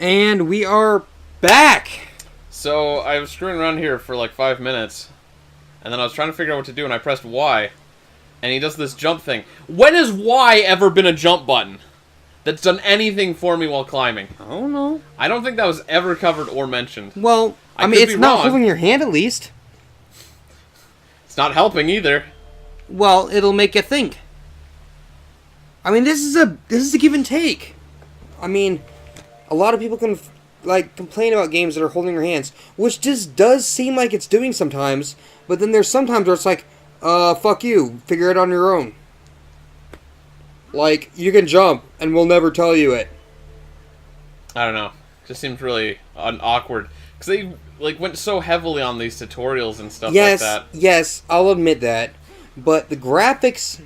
And we are back! So, I was screwing around here for like 5 minutes, and then I was trying to figure out what to do, and I pressed Y, and he does this jump thing. When has Y ever been a jump button that's done anything for me while climbing? I don't know. I don't think that was ever covered or mentioned. Well, I mean, it's not holding your hand at least. It's not helping either. Well, it'll make you think. I mean, this is a give and take. I mean, a lot of people can complain about games that are holding your hands, which just does seem like it's doing sometimes. But then there's sometimes where it's like, fuck you, figure it on your own. Like, you can jump, and we'll never tell you it. I don't know. Just seems really awkward because they went so heavily on these tutorials and stuff like that. Yes, I'll admit that. But the graphics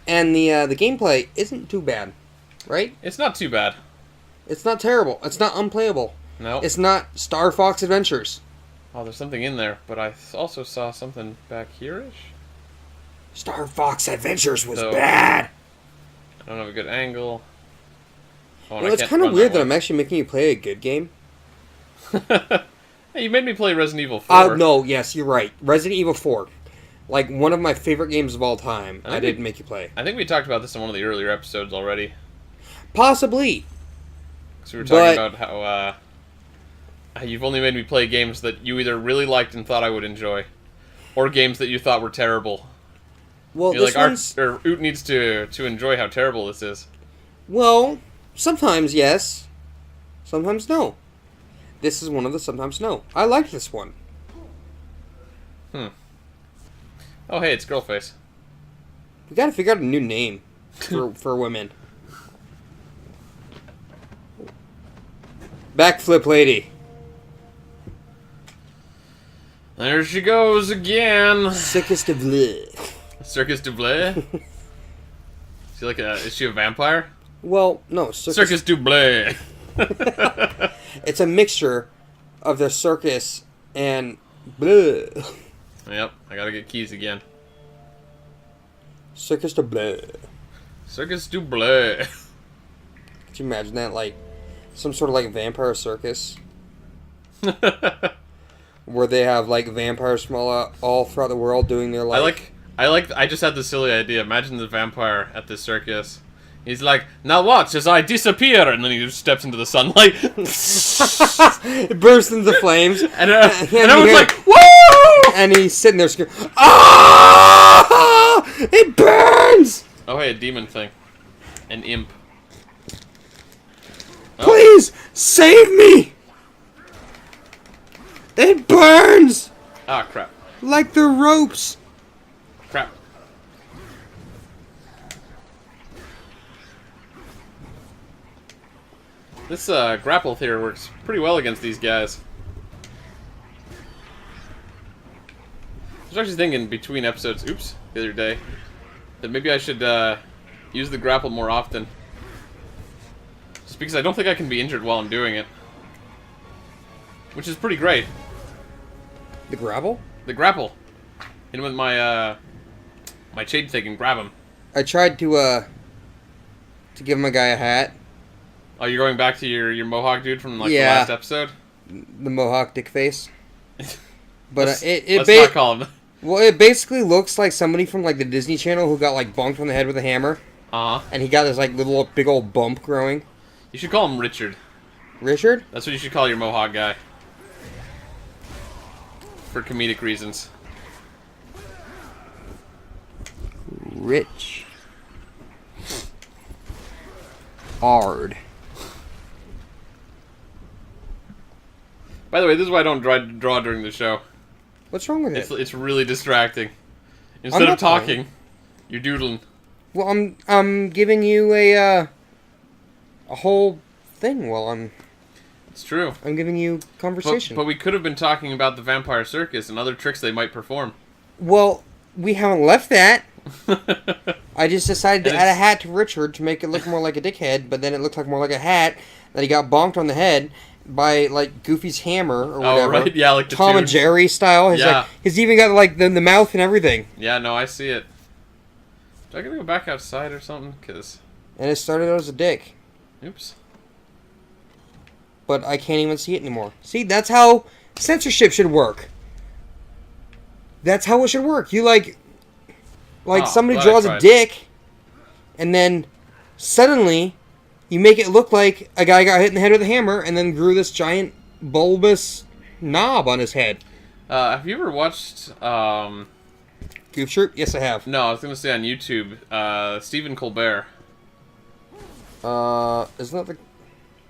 and the gameplay isn't too bad, right? It's not too bad. It's not terrible. It's not unplayable. No. It's not Star Fox Adventures. Oh, there's something in there, but I also saw something back here-ish. Star Fox Adventures was bad. I don't have a good angle. Oh, Well, it's kind of weird that I'm actually making you play a good game. Hey, you made me play Resident Evil 4. No, yes, you're right. Resident Evil 4. Like, one of my favorite games of all time. I didn't make you play. I think we talked about this in one of the earlier episodes already. Possibly. Because we were talking about how you've only made me play games that you either really liked and thought I would enjoy, or games that you thought were terrible. Well, You're this like, one's... Oot needs to enjoy how terrible this is. Well, sometimes yes. Sometimes no. This is one of the sometimes no. I like this one. Oh, hey, it's Girlface. We gotta figure out a new name for women. Backflip lady. There she goes again. Sickest of bleh. Circus du Blé? Is she a vampire? Well, no. Circus du Blé. It's a mixture of the circus and bleh. Yep, I gotta get keys again. Circus de bleh. Circus du Blé. Could you imagine that? Like, some sort of like vampire circus? Where they have like vampires from all throughout the world doing their I just had the silly idea. Imagine the vampire at this circus. He's like, now watch as I disappear, and then he just steps into the sunlight. It bursts into flames, and everyone's like, woo! And he's sitting there screaming, ah! It burns! Oh, hey, a demon thing. An imp. Oh. Please, save me! It burns! Ah, crap. Like the ropes. Crap. This grapple theory works pretty well against these guys. I was actually thinking between episodes, the other day, that maybe I should use the grapple more often. Just because I don't think I can be injured while I'm doing it. Which is pretty great. The grapple? The grapple. Hit him with my my chain thing and grab him. I tried to give my guy a hat. Oh, you're going back to your Mohawk dude from the last episode? The Mohawk dick face. But let's not call him. Well, it basically looks like somebody from like the Disney Channel who got like bonked on the head with a hammer. And he got this like little big old bump growing. You should call him Richard. Richard? That's what you should call your Mohawk guy. For comedic reasons. Rich. Hard. By the way, this is why I don't draw during the show. What's wrong with it? It's really distracting. Instead of talking, you're doodling. Well, I'm giving you a whole thing while I'm... It's true. I'm giving you conversation. But we could have been talking about the vampire circus and other tricks they might perform. Well, we haven't left that. I just decided to add a hat to Richard to make it look more like a dickhead, but then it looked like more like a hat that he got bonked on the head by like Goofy's hammer or whatever. Oh right, yeah, like the Tom and Jerry style. He's even got like the mouth and everything. Yeah, no, I see it. Do I gotta go back outside or something? And it started out as a dick. Oops. but I can't even see it anymore. See, that's how censorship should work. That's how it should work. You somebody draws a dick, and then suddenly you make it look like a guy got hit in the head with a hammer and then grew this giant bulbous knob on his head. Have you ever watched, Goof Troop? Yes, I have. No, I was going to say on YouTube, Stephen Colbert. Isn't that the...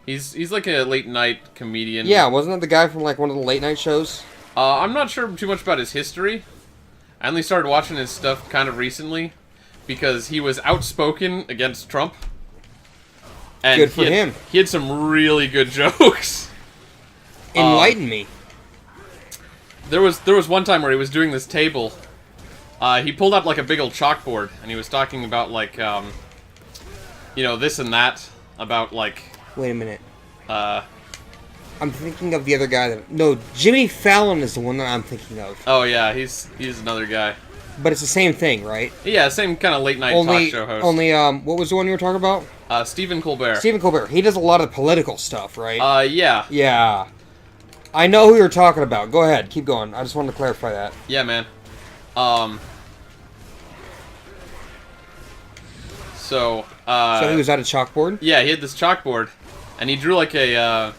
He's like a late-night comedian. Yeah, wasn't that the guy from, like, one of the late-night shows? I'm not sure too much about his history. I only started watching his stuff kind of recently because he was outspoken against Trump. And good for him. He had some really good jokes. Enlighten me. There was one time where he was doing this table. He pulled up like a big old chalkboard and he was talking about like, this and that about like. Wait a minute. I'm thinking of the other guy that... No, Jimmy Fallon is the one that I'm thinking of. Oh, yeah, he's another guy. But it's the same thing, right? Yeah, same kind of late-night talk show host. What was the one you were talking about? Stephen Colbert. Stephen Colbert. He does a lot of political stuff, right? Yeah. Yeah. I know who you're talking about. Go ahead. Keep going. I just wanted to clarify that. Yeah, man. So he was at a chalkboard? Yeah, he had this chalkboard, and he drew like a...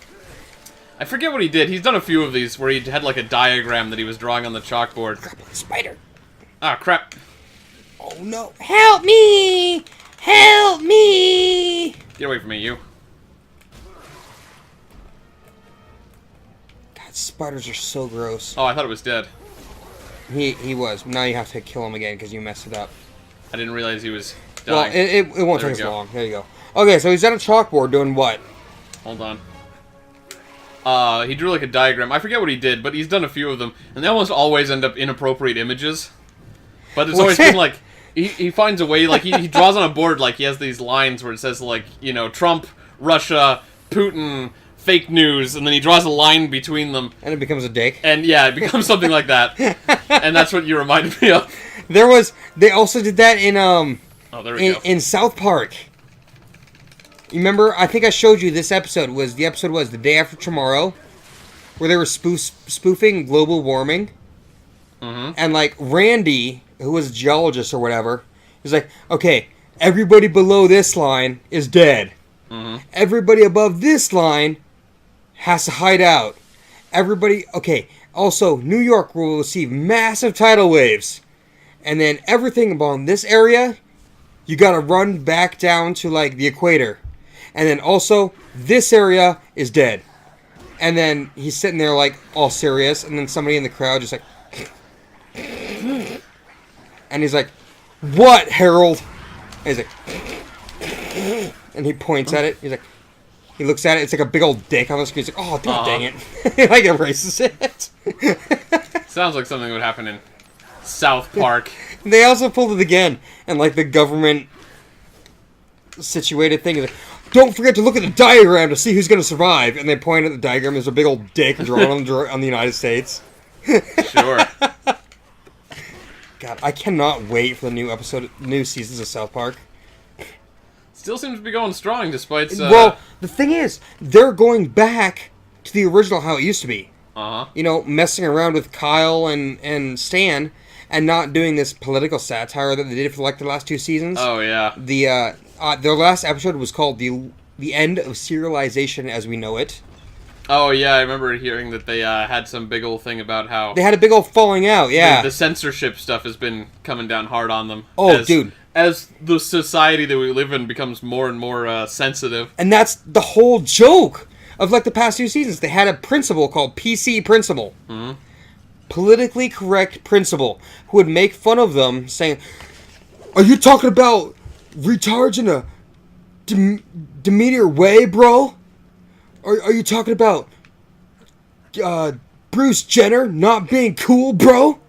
I forget what he did. He's done a few of these where he had like a diagram that he was drawing on the chalkboard. Spider. Ah, crap. Oh, no. Help me! Help me! Get away from me, you. God, spiders are so gross. Oh, I thought it was dead. He was. Now you have to kill him again because you messed it up. I didn't realize he was dying. Well, it won't take as long. There you go. Okay, so he's at a chalkboard doing what? Hold on. He drew like a diagram. I forget what he did, but he's done a few of them, and they almost always end up inappropriate images. But it's always been like, he finds a way, like, he draws on a board, like, he has these lines where it says, like, Trump, Russia, Putin, fake news, and then he draws a line between them. And it becomes a dick. And, yeah, it becomes something like that. And that's what you reminded me of. They also did that in, oh, there we go. In South Park. You remember, I think I showed you this episode, The Day After Tomorrow, where they were spoofing global warming. Mm-hmm. And, like, Randy, who was a geologist or whatever, he's like, okay, everybody below this line is dead. Mm-hmm. Everybody above this line has to hide out. Also, New York will receive massive tidal waves. And then everything above this area, you gotta run back down to, like, the equator. And then also, this area is dead. And then he's sitting there, like, all serious. And then somebody in the crowd just like... And he's like, what, Harold? And he's like... And he points at it. He's like... He looks at it. It's like a big old dick on the screen. He's like, oh, god dang it. He, like, erases it. Sounds like something would happen in South Park. They also pulled it again. And, like, the government... situated thing is like, don't forget to look at the diagram to see who's going to survive. And they point at the diagram. There's a big old dick drawn on the United States. Sure. God, I cannot wait for the new seasons of South Park. Still seems to be going strong despite... Well, the thing is, they're going back to the original how it used to be. Uh-huh. Messing around with Kyle and Stan and not doing this political satire that they did for like the last two seasons. Oh, yeah. Their last episode was called The End of Serialization as We Know It. Oh, yeah, I remember hearing that they had some big old thing about how... They had a big old falling out, yeah. The censorship stuff has been coming down hard on them. Oh, dude. As the society that we live in becomes more and more sensitive. And that's the whole joke of, like, the past few seasons. They had a principal called PC Principal. Mm-hmm. Politically correct principal, who would make fun of them, saying, are you talking about retards in a demeanor way, bro? Are you talking about Bruce Jenner not being cool, bro?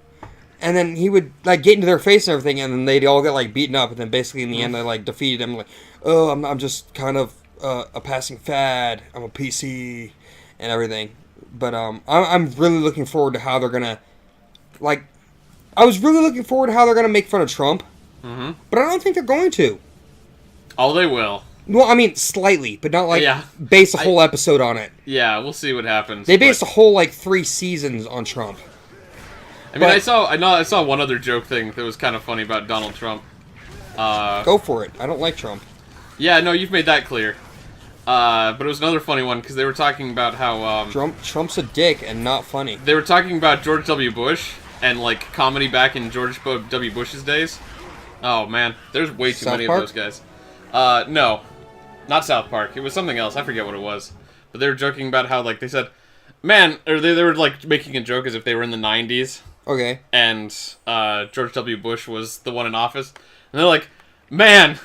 And then he would, like, get into their face and everything, and then they'd all get, like, beaten up, and then basically in the end they, like, defeated him, like, oh, I'm just kind of a passing fad, I'm a PC, and everything. But I'm really looking forward to how they're gonna, like, I was really looking forward to how they're gonna make fun of Trump, mm-hmm. but I don't think they're going to. Oh, they will. Well, I mean, slightly, but not like Yeah. base a whole episode on it. Yeah, we'll see what happens. They based a whole like 3 seasons on Trump. I mean, but- I saw one other joke thing that was kind of funny about Donald Trump. Go for it. I don't like Trump. Yeah, no, you've made that clear. But it was another funny one because they were talking about how Trump's a dick and not funny. they were talking about George W. Bush and like comedy back in George W. Bush's days. Oh man, there's way too South many Park? of those guys. No, not South Park. It was something else. I forget what it was. But they were joking about how like they said, man, or they were like making a joke as if they were in the 90s. Okay. And George W. Bush was the one in office. And they're like, man,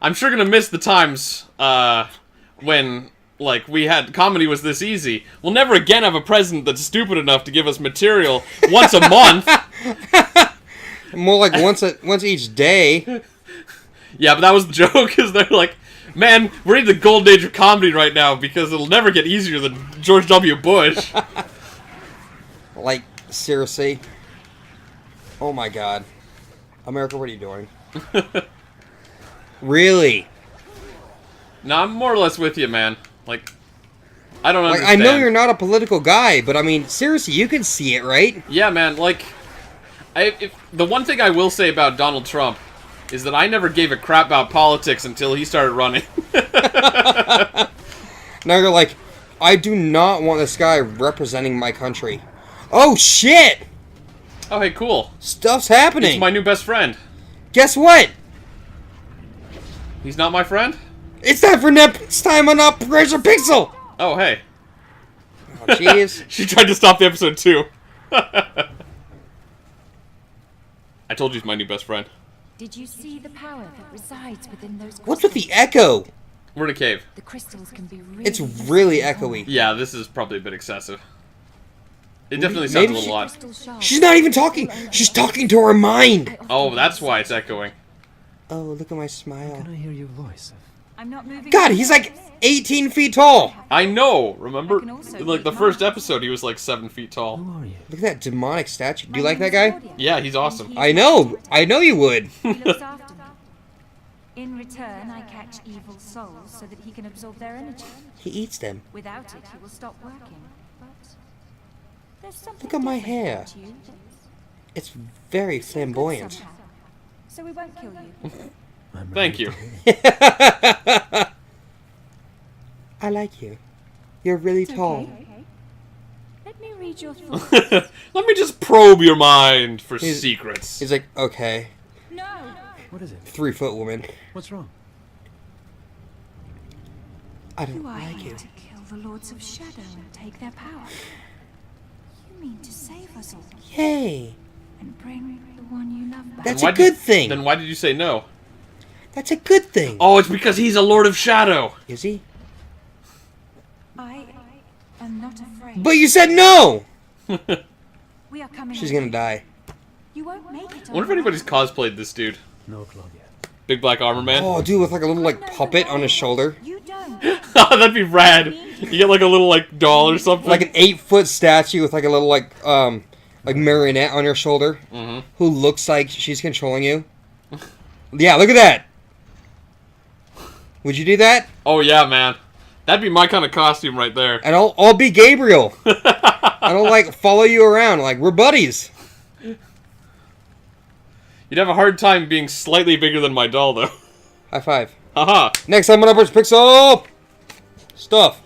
I'm sure gonna miss the times when, like, we had comedy was this easy. We'll never again have a president that's stupid enough to give us material once a month. More like once each day. Yeah, but that was the joke, because they're like, man, we're in the golden age of comedy right now because it'll never get easier than George W. Bush. Like, seriously? Oh my god. America, what are you doing? Really? No, I'm more or less with you, man. Like, I don't Like, understand. I know you're not a political guy, but I mean, seriously, you can see it, right? Yeah, man, like, the one thing I will say about Donald Trump is that I never gave a crap about politics until he started running. Now you're like, I do not want this guy representing my country. Oh, shit! Oh, hey, cool. Stuff's happening. He's my new best friend. Guess what? He's not my friend? It's time for next time on Operation Pixel! Oh, hey. Oh, jeez. She tried to stop the episode, too. I told you he's my new best friend. Did you see the power that resides within those crystals? What's with the echo? We're in a cave. The crystals can be really It's really echoey. Yeah, this is probably a bit excessive. It definitely sounds a maybe little odd. Crystal shards. She's not even talking. She's talking to her mind. Oh, that's why it's echoing. Oh, look at my smile. Can I hear your voice? I'm not moving. God, he's like 18 feet tall. I know, remember? I can also In, like, the read first minds. episode, he was like 7 feet tall. Who are you? Look at that demonic statue. Do you like that guy? Yeah, he's awesome. I know you would. He looks after me. In return, I catch evil souls so that he can absorb their energy. He eats them. Without it, he will stop working. But there's something Look at my different hair. about you. It's very You're good flamboyant. somehow. So we won't kill you. I'm Thank ready you. to- I like you. You're really It's tall. okay. Let me read your thoughts. Let me just probe your mind for He's- secrets. He's like, okay, No. What is it? 3-foot woman. What's wrong? I don't You are like here you. to kill the Lords of Shadow and take their power. You mean to save us all Yay. and bring the one you love back. That's Why a good thing. Then why did you say no? That's a good thing. Oh, it's because he's a Lord of Shadow. Is he? I am not afraid. But you said no. We are coming. She's over. gonna die. You won't make it. I wonder if anybody's cosplayed this dude. No, Claudia. Big black armor man. Oh, dude, with like a little like puppet on his shoulder, You don't. That'd be rad. You get like a little like doll or something. like an 8-foot statue with like a little like marionette on her shoulder, who looks like she's controlling you. Yeah, look at that. Would you do that? Oh yeah, man. That'd be my kind of costume right there. And I'll be Gabriel. And I'll like follow you around like we're buddies. You'd have a hard time being slightly bigger than my doll, though. High five. Haha. Next time on Upwards Pixel stuff.